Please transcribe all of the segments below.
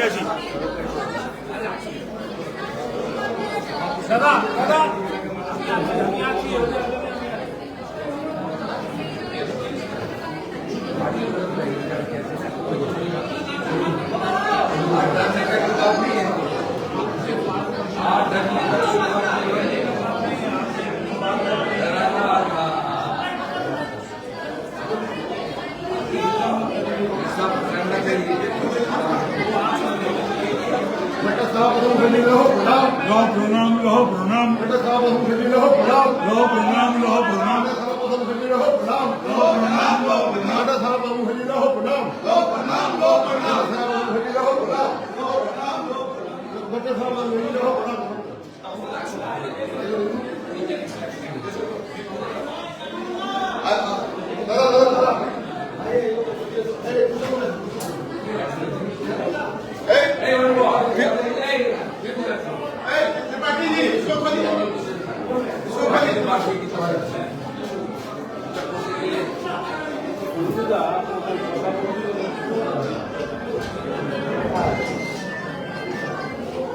আছি দাদা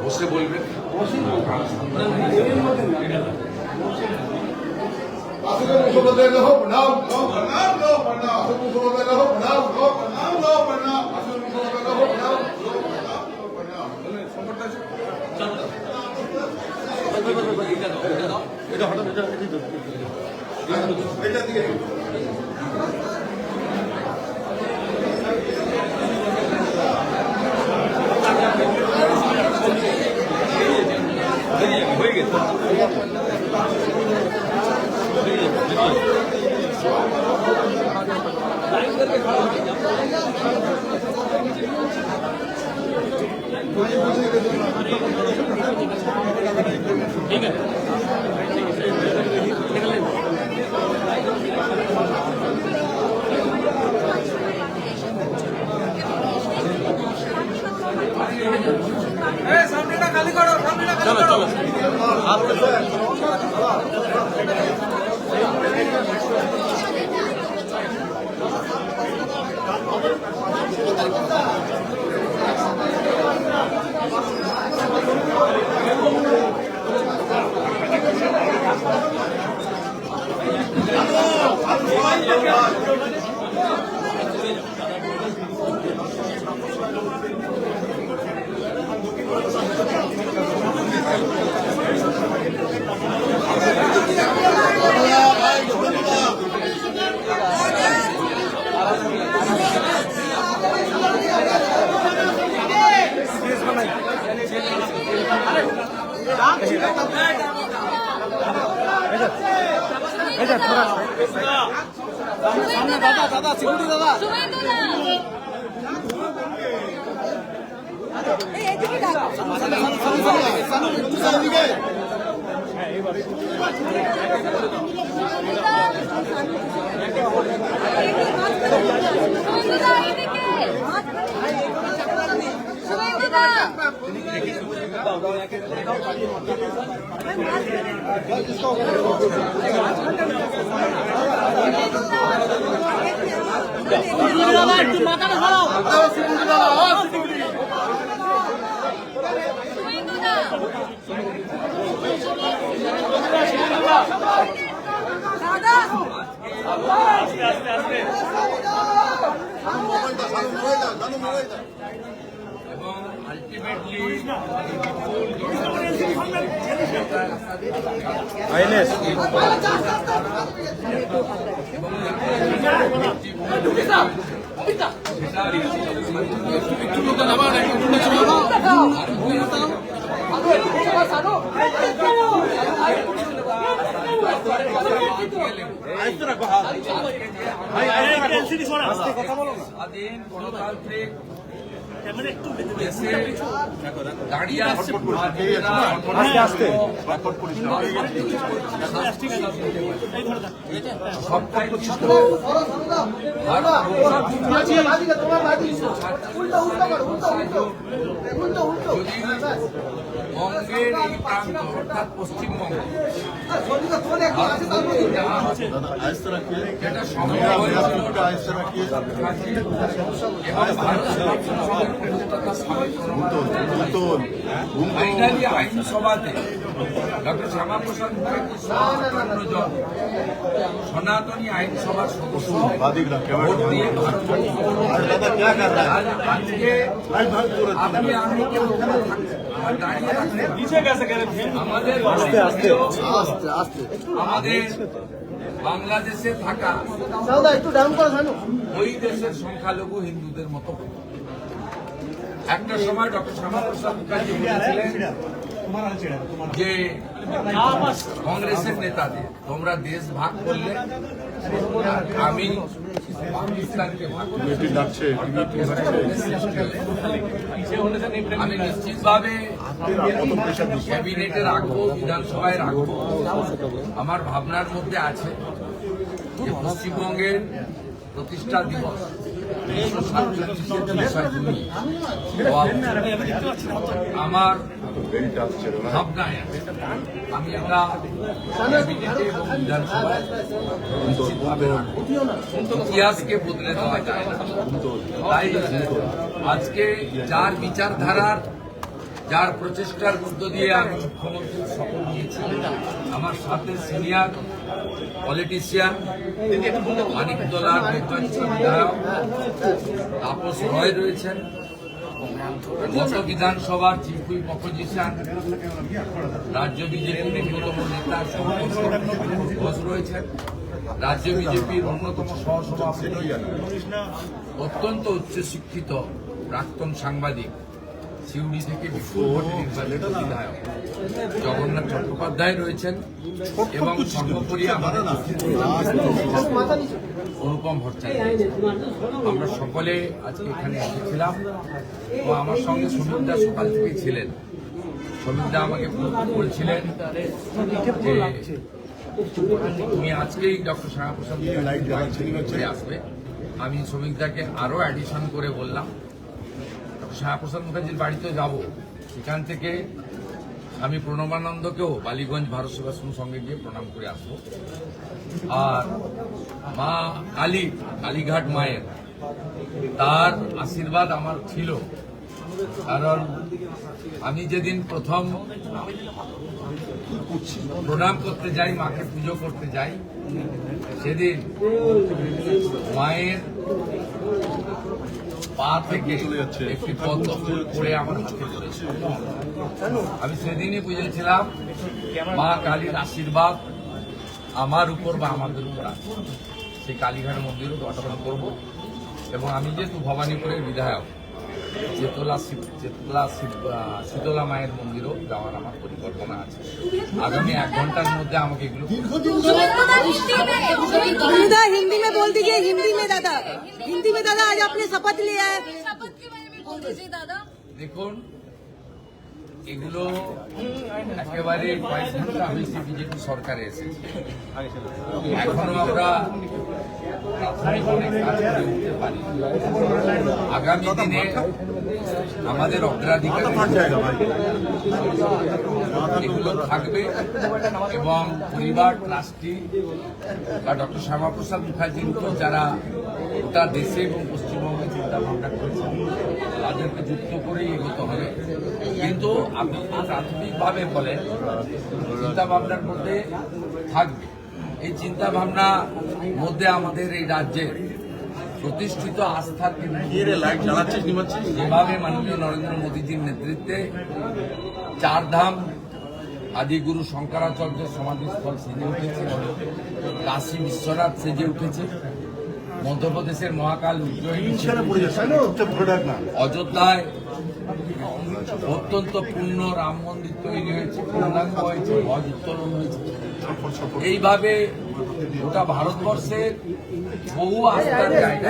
বসে বলবেন মুখ্যমন্ত্রী হোক নাম মুখ্যমন্ত্রী হোক নাম এটা হঠাৎ এটা দিকে হয়ে গেছে ঠিক আছে সামনেটা খালি করো চলো চলো দাদা সিকিউরিটি দাদা এবং আলটিমেটলি আইএনএস এবং স্বাধীন গণতান্ত্রিক দেশে দাঁড়িয়ে আছে বঙ্গের এই প্রান্ত অর্থাৎ পশ্চিমবঙ্গ যেটা সম্ভব হয়েছিল ফাইনালি আইনসভাতে ডক্টর শ্যামাপ্রসাদ মুখার্জি সহ 58 জন সনাতনী আইনসভার সদস্য ভোট দিয়ে আজকে আপনি আমি কেউ দাঁড়িয়ে রাখছেন আমাদের আমাদের বাংলাদেশে থাকা ওই দেশের সংখ্যালঘু হিন্দুদের মতো একটা সময় ডক্টর শ্যামাপ্রসাদ মুখার্জি বলেছিলেন যে কংগ্রেসের নেতাদের তোমরা দেশ ভাগ করলে আমি পাকিস্তানকে ভাগ আমি নিশ্চিতভাবে ক্যাবিনেটে রাখবো, বিধানসভায় রাখবো। আমার ভাবনার মধ্যে আছে যে পশ্চিমবঙ্গের প্রতিষ্ঠা দিবস 1947 আমার ভাবনায় আমি একটা ক্যাবিনেটে এবং বিধানসভায় নিশ্চিতভাবে রাখবো। ইতিহাসকে বদলে দেওয়া যায় না। তাই আজকে যার বিচারধারার যার প্রচেষ্টার মধ্য দিয়ে আমি মুখ্যমন্ত্রীর শপথ নিয়েছি, আমার সাথে সিনিয়র পলিটিশিয়ান মানিকতলার নির্বাচিত বিধায়ক তাপস রয় রয়েছেন, গত বিধানসভার চিফ হুইপ অপোজিশন রাজ্য বিজেপির অন্যতম নেতা ঘোষ রয়েছেন, রাজ্য বিজেপির অন্যতম সহসভাপতি অত্যন্ত উচ্চশিক্ষিত প্রাক্তন সাংবাদিক সিউড়ি থেকে বিপুল ভোটে নির্বাচিত বিধায়ক জগন্নাথ চট্টোপাধ্যায় রয়েছেন এবং সর্বোপরি আমাদের অনুপম ভট্টাচার্য। আমরা সকলে আজকে এখানে এসেছিলাম ও আমার সঙ্গে সমীরদা সকাল থেকে ছিলেন। সমীরদা আমাকে বলছিলেন যে তুমি আজকেই ডক্টর শ্যামাপ্রসাদ মুখার্জি আসবে। আমি সমীরদাকে আরো অ্যাডিশন করে বললাম শ্যামাপ্রসাদ মুখার্জির বাড়িতে যাব, সেখান থেকে আমি প্রণবানন্দকেও বালিগঞ্জ ভারত সেবাশ্রম সঙ্গে গিয়ে প্রণাম করে আসবো। আর মা কালীঘাট মায়ের তার আশীর্বাদ আমার ছিল, কারণ আমি যেদিন প্রথম প্রণাম করতে যাই, মাকে পুজো করতে যাই, সেদিন মায়ের পা থেকে একটি পদ্ম ফুল পড়ে আমার হাতে পড়েছে। আমি সেদিনই বুঝেছিলাম মা কালীর আশীর্বাদ আমার উপর বা আমাদের উপর আছে। সেই কালীঘাট মন্দিরও দর্শন করব এবং আমি যেহেতু ভবানীপুরের বিধায়ক, শীতলা মায়ের মন্দিরও যাওয়ার আমার পরিকল্পনা আছে। আগামী 1 ঘন্টার মধ্যে আমাকে এগুলো हिंदी में बोल दीजिए। हिंदी में दादा आज आपने शपथ लिया है। शपथ के बारे में बोल दीजिए दादा। দেখুন, এগুলো একেবারে কয়েক ঘন্টা হয়েছে বিজেপি সরকারে এসেছে, এখনো আমরা প্রাথমিক অনেক কাজ করে উঠতে পারি। আগামী দিনে আমাদের অগ্রাধিকার এগুলো থাকবে এবং পরিবার ট্রাস্টি বা ডক্টর শ্যামাপ্রসাদ মুখার্জির উপর যারা গোটা দেশে এবং পশ্চিমবঙ্গে চিন্তা ভাবনা করেছেন তাদেরকে যুক্ত করেই এগোতে হবে। কিন্তু আপনি প্রাথমিকভাবে বলেন চিন্তা ভাবনার মধ্যে থাকবে, এই চিন্তা ভাবনার মধ্যে আমাদের এই রাজ্যের প্রতিষ্ঠিত আস্থার যেভাবে মাননীয় নরেন্দ্র মোদীজির নেতৃত্বে 4 ধাম আদিগুরু শঙ্করাচার্যের সমাধিস্থল সেজে উঠেছে, কাশী বিশ্বনাথ সেজে উঠেছে, মধ্যপ্রদেশের মহাকাল উজ্জয়িনী, অযোধ্যায় অত্যন্ত পূর্ণ রাম মন্দির তৈরি হয়েছে, পূর্ণাঙ্গ হয়েছে, ধ্বজ উত্তোলন হয়েছে। এইভাবে গোটা ভারতবর্ষের বহু আস্থার জায়গা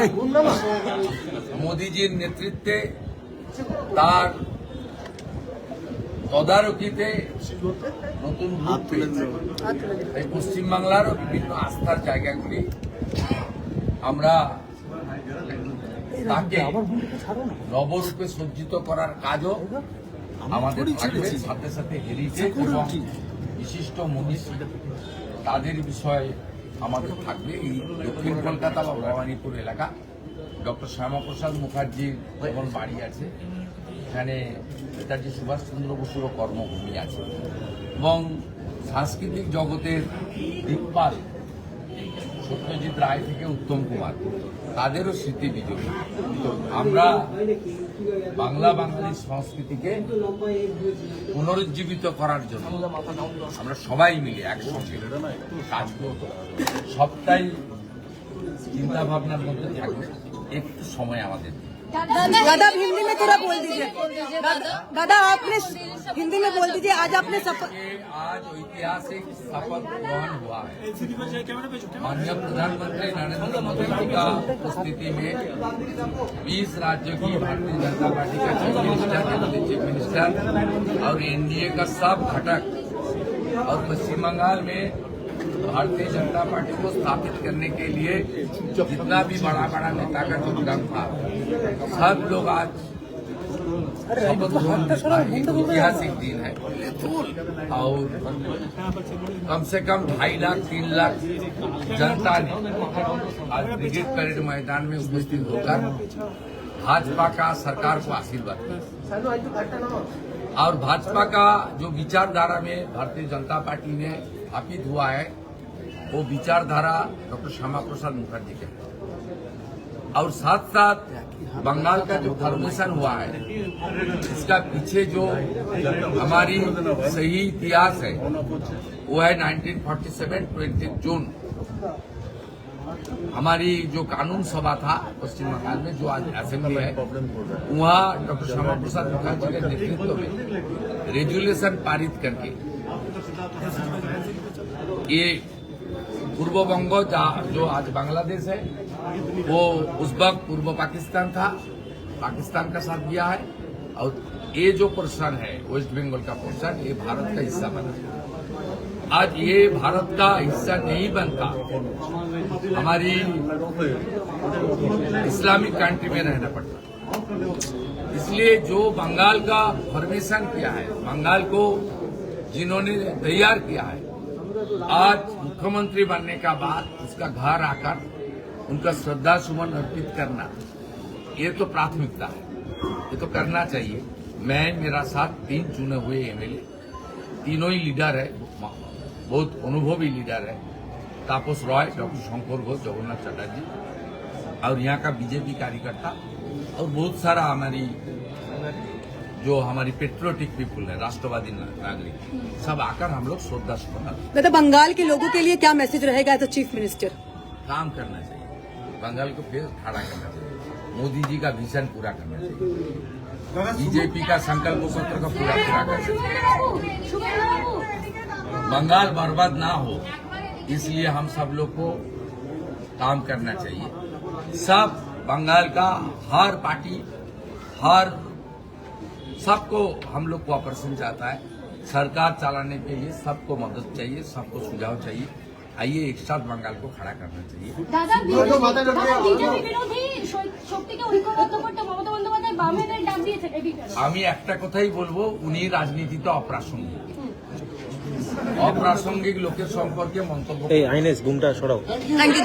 মোদিজির নেতৃত্বে তার তদারকিতে নতুন রূপ পেয়েছে। এই পশ্চিমবাংলারও বিভিন্ন আস্থার জায়গাগুলি আমরা তাকে নবরূপে সজ্জিত করার কাজও আমাদের থাকবে। সাথে সাথে হেরিটেজ এবং বিশিষ্ট মনীষী তাদের বিষয়ে আমাদের থাকবে। এই দক্ষিণ কলকাতা বা ভবানীপুর এলাকা ডক্টর শ্যামাপ্রসাদ মুখার্জির যেমন বাড়ি আছে, এখানে নেতাজি সুভাষচন্দ্র বসুরও কর্মভূমি আছে এবং সাংস্কৃতিক জগতের দিকপাল সত্যজিৎ রায় থেকে উত্তম কুমার তাদেরও স্মৃতি বিজয়ী। আমরা বাংলা বাঙালির সংস্কৃতিকে পুনরুজ্জীবিত করার জন্য আমরা সবাই মিলে একসঙ্গে কাজ করব। সবটাই চিন্তা ভাবনার মধ্যে থাকবে। একটু সময় আমাদের দিন। दादा हिंदी में थोड़ा बोल दीजिए। दादा आपने हिंदी में बोल दीजिए। आज आपने शपथ आज ऐतिहासिक शपथ ग्रहण हुआ है। माननीय प्रधानमंत्री नरेंद्र मोदी जी का उपस्थिति में 20 राज्यों की भारतीय जनता पार्टी का chief minister, deputy chief minister और एनडीए का सब घटक और पश्चिम बंगाल में भारतीय जनता पार्टी को स्थापित करने के लिए जितना भी बड़ा बड़ा नेता का योगदान था, सब लोग आज शपथ ग्रहण ऐतिहासिक दिन है और कम से कम 2.5 लाख 3 लाख जनता ने आज ब्रिगेड परेड मैदान में उपस्थित होकर भाजपा का सरकार को आशीर्वाद दिया। और भाजपा का जो विचारधारा में भारतीय जनता पार्टी ने स्थापित हुआ है, वो विचारधारा डॉक्टर श्यामा प्रसाद मुखर्जी के और साथ साथ बंगाल का जो फॉर्मेशन हुआ है, इसका पीछे जो हमारी सही इतिहास है वो है 1947 20 जून हमारी जो कानून सभा था पश्चिम बंगाल में, जो आज असेंबली है, वहाँ डॉक्टर श्यामा प्रसाद मुखर्जी के नेतृत्व में रेजुलेशन पारित करके ये पूर्व बंग जो आज बांग्लादेश है वो उस वक्त पूर्व पाकिस्तान था, पाकिस्तान का साथ दिया है। और ये जो पोर्शन है वेस्ट बंगाल का पोर्शन, ये भारत का हिस्सा बना। आज ये भारत का हिस्सा नहीं बनता, हमारी इस्लामिक कंट्री में रहना पड़ता। इसलिए जो बंगाल का फॉर्मेशन किया है, बंगाल को जिन्होंने तैयार किया है, आज मुख्यमंत्री बनने का बाद उसका घर आकर उनका श्रद्धा सुमन अर्पित करना, ये तो प्राथमिकता है, ये तो करना चाहिए। मैं, मेरा साथ 3 चुने हुए एमएलए, तीनों ही लीडर है, बहुत अनुभवी लीडर है, तापस रॉय, डॉक्टर शंकर घोष, जगन्नाथ चटर्जी और यहाँ का बीजेपी कार्यकर्ता और बहुत सारा जो हमारी पेट्रियोटिक पीपुल है, राष्ट्रवादी नागरिक, सब आकर हम लोग श्रद्धा सुमन। दादा बंगाल के लोगों के लिए क्या मैसेज रहेगा एज अ चीफ मिनिस्टर? काम करना चाहिए, बंगाल को फिर खड़ा करना चाहिए, मोदी जी का विजन पूरा करना चाहिए, बीजेपी का संकल्प पत्र का पूरा करना चाहिए, बंगाल बर्बाद ना हो, इसलिए हम सब लोग को काम करना चाहिए। सब बंगाल का हर पार्टी, हर सबको हम लोग कोऑपरेशन चाहता है। सरकार चलाने के लिए सबको मदद चाहिए, सबको सुझाव चाहिए। आइए एक साथ बंगाल को खड़ा करना चाहिए। আমি একটা কথাই বলবো, উনি রাজনীতিতে অপ্রাসঙ্গিক, অপ্রাসঙ্গিক লোকের সম্পর্কে মন্তব্য। এই আইনেস বুমটা সরাও। Thank you.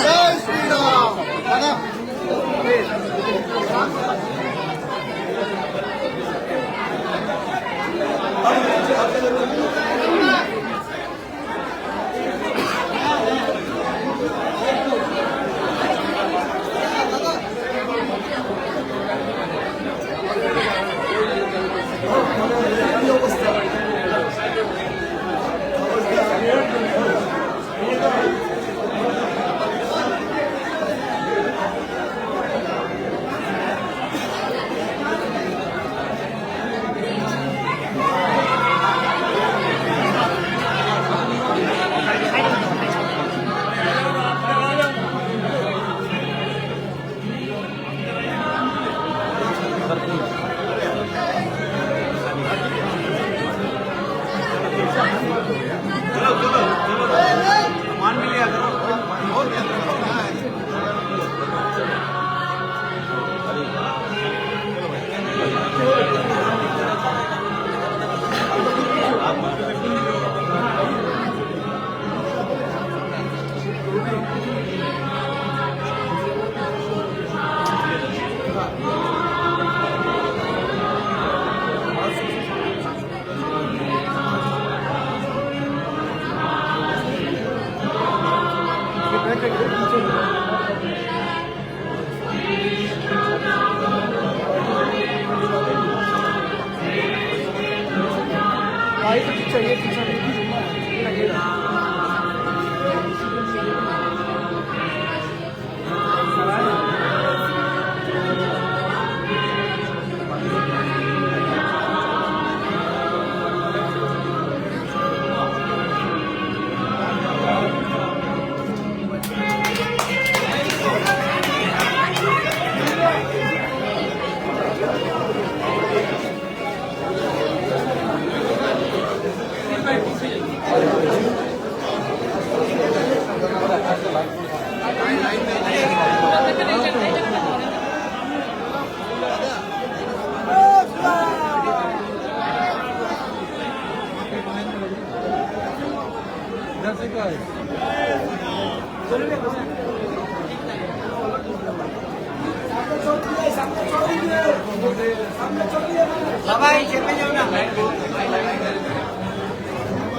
সবাই চেপে যাও না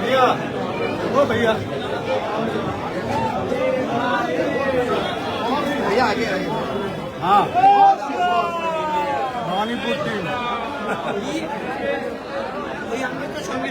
भैया ओ भैया भैया आगे आइए हाँ भवानीपुर टीम हम लोग तो सभी